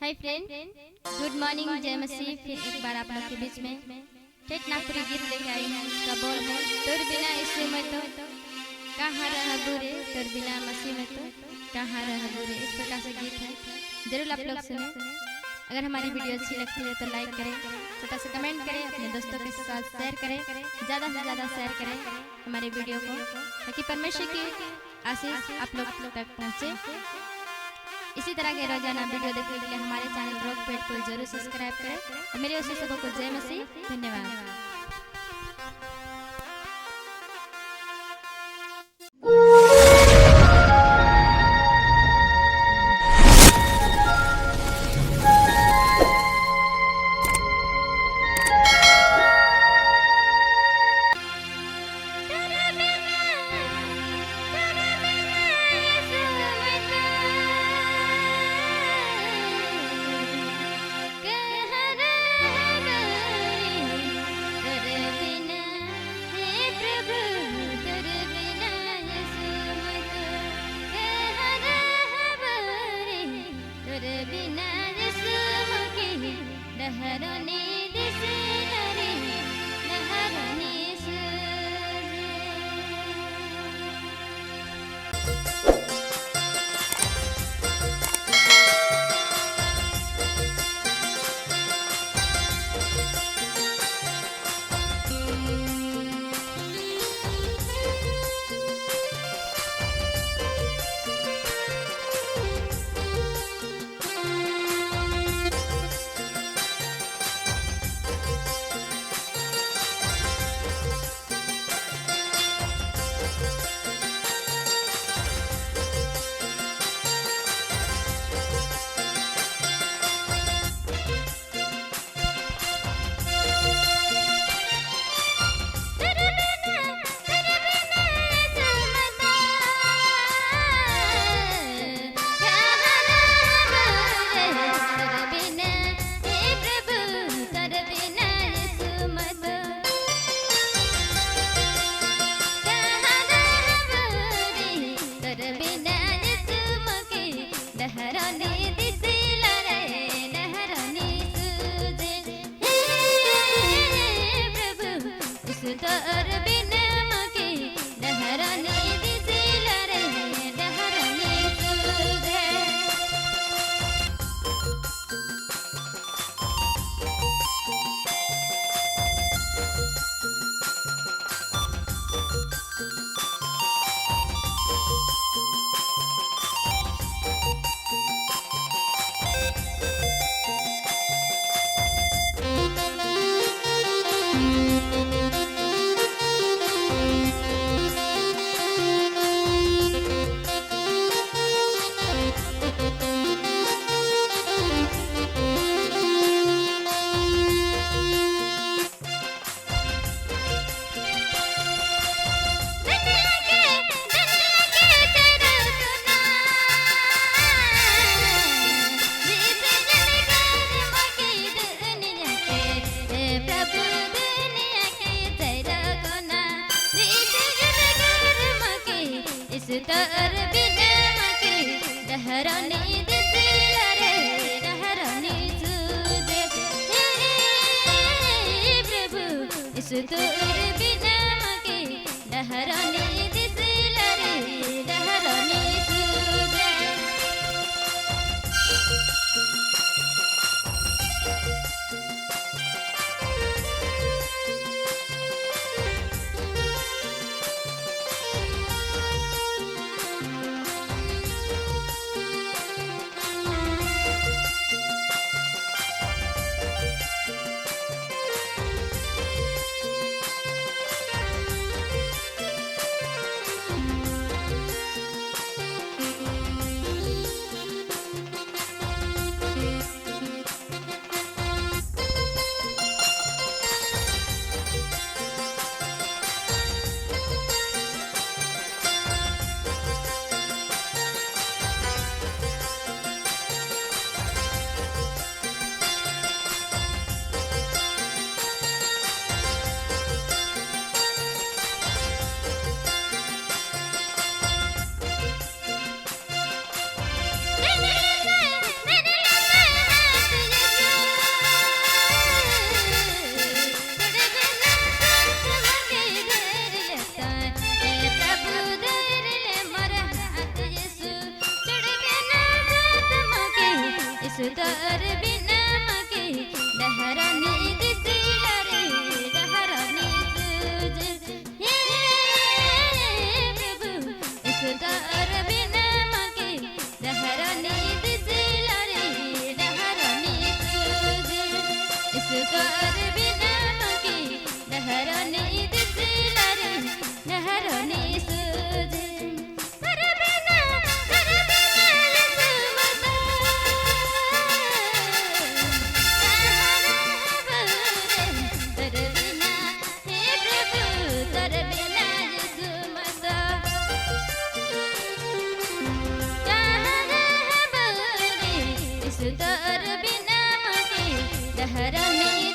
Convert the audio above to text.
Hi friend, good morning. जय मसीह। फिर एक बार आप लोग के बीच में ठेठ नागपुरी गीत लेके आई हूँ। इसका बोल है तोर बिना यीशु में तो कहाँ रह बुरे, तोर बिना मसीह में तो कहाँ रह बुरे। इस प्रकार से गीत है, जरूर आप लोग सुने। अगर हमारी वीडियो अच्छी लगती है तो लाइक करें, छोटा सा कमेंट करें, अपने दोस्तों के साथ शेयर करें, ज़्यादा से ज़्यादा शेयर करें हमारे वीडियो को, ताकि परमेश्वर की आशीष आप लोग तक पहुँचे। इसी तरह के रोजाना वीडियो देखने के लिए हमारे चैनल रॉक पेट को जरूर सब्सक्राइब करें। और मेरे ओर से सबको जय मसीह। धन्यवाद। सुतर बिना मके डहरानी दिसिला रे डहरानी सूझ हे प्रभु सुतर बिना मके डहरानी दिसिला रे डहरानी सूझ सुतर बिना मके डहरानी दिसिला रे डहरानी सूझ कर बिना यीशु मता कर बिना हे प्रभु कर बिना यीशु मता सुतर बिना मके डहरानी